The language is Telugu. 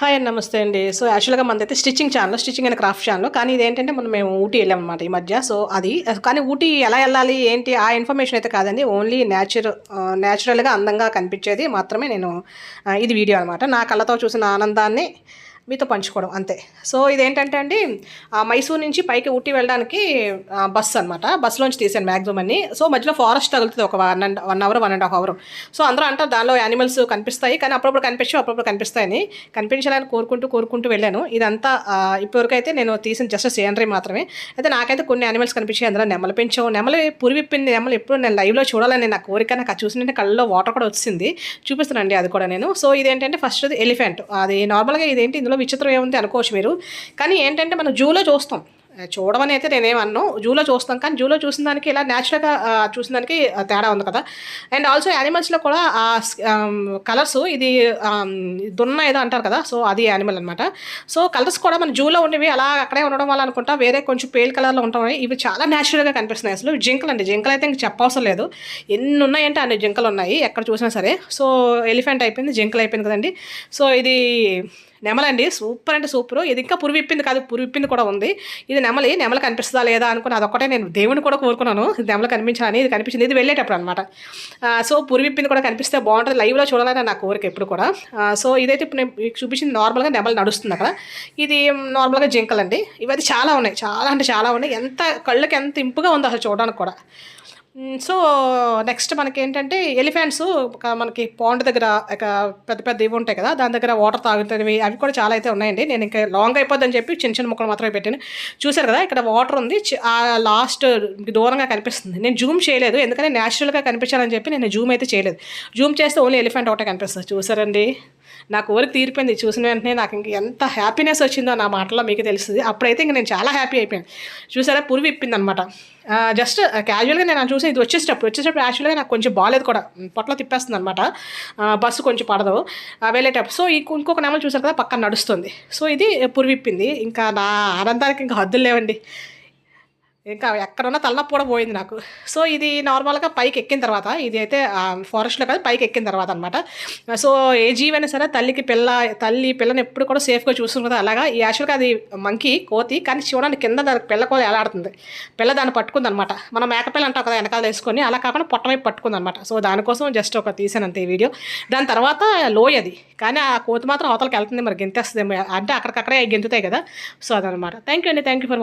హాయ్ అండి, నమస్తే అండి. సో యాక్చువల్గా మనదైతే స్టిచ్చింగ్ అండ్ క్రాఫ్ట్ ఛానల్. కానీ ఇదేంటంటే మేము ఊటీ వెళ్ళామన్నమాట ఈ మధ్య. సో అది కానీ ఊటీ ఎలా వెళ్ళాలి ఏంటి ఆ ఇన్ఫర్మేషన్ అయితే కాదండి. ఓన్లీ న్యాచురల్గా అందంగా కనిపించేది మాత్రమే నేను ఇది వీడియో అనమాట. నా కళ్ళతో చూసిన ఆనందాన్ని మీతో పంచుకోవడం అంతే. సో ఇదేంటంటే అండి, మైసూర్ నుంచి పైకి ఊటీ వెళ్ళడానికి బస్సు అనమాట. బస్సులోంచి తీసాను మ్యాక్సిమం అన్ని. సో మధ్యలో ఫారెస్ట్ తగులుతుంది ఒక 1.5 అవర్. సో అందరూ అంటారు దానిలో యానిమల్స్ కనిపిస్తాయి, కానీ అప్పుడప్పుడు అప్పుడప్పుడు కనిపిస్తాయని. కనిపించాలని కోరుకుంటూ వెళ్ళాను. ఇదంతా ఇప్పటివరకు అయితే నేను తీసిన జస్ట్ సీనరీ మాత్రమే. అయితే నాకైతే కొన్ని యానిమల్స్ కనిపించాయి. అందులో నెమలి పెంచాం, నెమలి పురివిప్పింది నెమలి ఎప్పుడు నేను లైవ్లో చూడాలని నా కోరిక. నాకు చూసినట్టు కళ్ళలో వాటర్ కూడా వచ్చింది. చూపిస్తానండి అది కూడా నేను. సో ఇదేంటంటే ఫస్ట్ ఎలిఫెంట్. అది నార్మల్గా ఇదేంటి ఇందులో విచిత్రం ఏముంది అనుకోవచ్చు మీరు. కానీ ఏంటంటే మనం జూలో చూస్తాం, చూడమని అయితే నేనేమన్నాను, జూలో చూస్తాం. కానీ జూలో చూసిన దానికి ఇలా న్యాచురల్గా చూసిన దానికి తేడా ఉంది కదా. అండ్ ఆల్సో యానిమల్స్లో కూడా కలర్స్ ఇది దున్న ఏదో అంటారు కదా, సో అది యానిమల్ అనమాట. సో కలర్స్ కూడా మన జూలో ఉండేవి అలా అక్కడే ఉండడం వల్ల అనుకుంటా వేరే కొంచెం పేల్ కలర్లో ఉంటాయి. ఇవి చాలా న్యాచురల్గా కనిపిస్తున్నాయి. అసలు జింకలు అండి, జింకలు అయితే ఇంక చెప్పవసరం లేదు. ఎన్ని ఉన్నాయంటే అన్ని జింకలు ఉన్నాయి ఎక్కడ చూసినా సరే. సో ఎలిఫెంట్ అయిపోయింది, జింకలు అయిపోయింది కదండి. సో ఇది నెమలండి, సూపర్ అంటే సూపర్. ఇది ఇంకా పురివిప్పింది కాదు, పురివిప్పింది కూడా ఉంది. ఇది నెమలి కనిపిస్తుందా లేదా అనుకుని అదొక్కటే నేను దేవుని కూడా కోరుకున్నాను నెమలు కనిపించాలని. ఇది కనిపించింది, ఇది వెళ్ళేటప్పుడు అనమాట. సో పురివిప్పింది కూడా కనిపిస్తే బాగుంటుంది, లైవ్లో చూడాలని నా కోరిక ఎప్పుడు కూడా. సో ఇదైతే ఇప్పుడు నేను చూపించింది నార్మల్గా నెమలి నడుస్తుంది అక్కడ. ఇది నార్మల్గా జింకలండి. ఇవైతే చాలా ఉన్నాయి, చాలా అంటే చాలా ఉన్నాయి. ఎంత కళ్ళకి ఎంత ఇంపుగా ఉందో అసలు చూడడానికి కూడా. సో నెక్స్ట్ మనకి ఏంటంటే ఎలిఫెంట్స్ మనకి పాండ్ దగ్గర పెద్ద పెద్ద ఇవి ఉంటాయి కదా, దాని దగ్గర వాటర్ తాగుతాయి. అవి కూడా చాలా అయితే ఉన్నాయండి. నేను ఇంకా లాంగ్ అయిపోద్దని చెప్పి చిన్న చిన్న ముక్కలు మాత్రమే పెట్టాను. చూసారు కదా ఇక్కడ వాటర్ ఉంది, ఆ లాస్ట్ దూరంగా కనిపిస్తుంది. నేను జూమ్ చేయలేదు ఎందుకంటే న్యాచురల్గా కనిపించాలని చెప్పి నేను జూమ్ అయితే చేయలేదు. జూమ్ చేస్తే ఓన్లీ ఎలిఫెంట్ ఒకటే కనిపిస్తుంది. చూసారండి, నా కోరిక తీరిపోయింది. చూసిన వెంటనే నాకు ఇంక ఎంత హ్యాపీనెస్ వచ్చిందో నా మాటల్లో మీకు తెలుస్తుంది. అప్పుడైతే ఇంక నేను చాలా హ్యాపీ అయిపోయాను. చూసారా, పురివి ఇప్పింది అనమాట. జస్ట్ క్యాజువల్గా నేను చూసి ఇది వచ్చేటప్పుడు యాక్చువల్గా నాకు కొంచెం బాగాలేదు కూడా, పొట్టలో తిప్పేస్తుంది అనమాట. బస్సు కొంచెం పడదు వెళ్ళేటప్పుడు. సో ఇంకొక నెమలు చూసారు కదా పక్కన నడుస్తుంది. సో ఇది పురివిప్పింది. ఇంకా నా ఆనందానికి ఇంకా హద్దులు లేవండి. ఇంకా ఎక్కడున్నా తలనొప్పి కూడా పోయింది నాకు. సో ఇది నార్మల్గా పైకి ఎక్కిన తర్వాత, ఇది అయితే ఫారెస్ట్లో కాదు పైకి ఎక్కిన తర్వాత అనమాట. సో ఏ జీవైనా సరే తల్లి పిల్లని ఎప్పుడు కూడా సేఫ్గా చూస్తుంది కదా, అలాగా ఈ యాక్చువల్గా అది మంకీ కోతి, కానీ చూడండి కింద దానికి పిల్ల కూడా ఎలాడుతుంది. పిల్ల దాన్ని పట్టుకుంది అనమాట. మనం మేకపిల్ల అంటాం కదా వెనకాల వేసుకొని, అలా కాకుండా పొట్ట వైపు పట్టుకుంది అనమాట. సో దానికోసం జస్ట్ ఒక తీసానంతే ఈ వీడియో. దాని తర్వాత లోయ అది, కానీ ఆ కోతి మాత్రం అవతలకి వెళ్తుంది, మరి గెంతేస్తుంది అంటే అక్కడికక్కడే గెంతుతాయి కదా. సో అదనమాట. థ్యాంక్ యూ అండి, థ్యాంక్ యూ ఫర్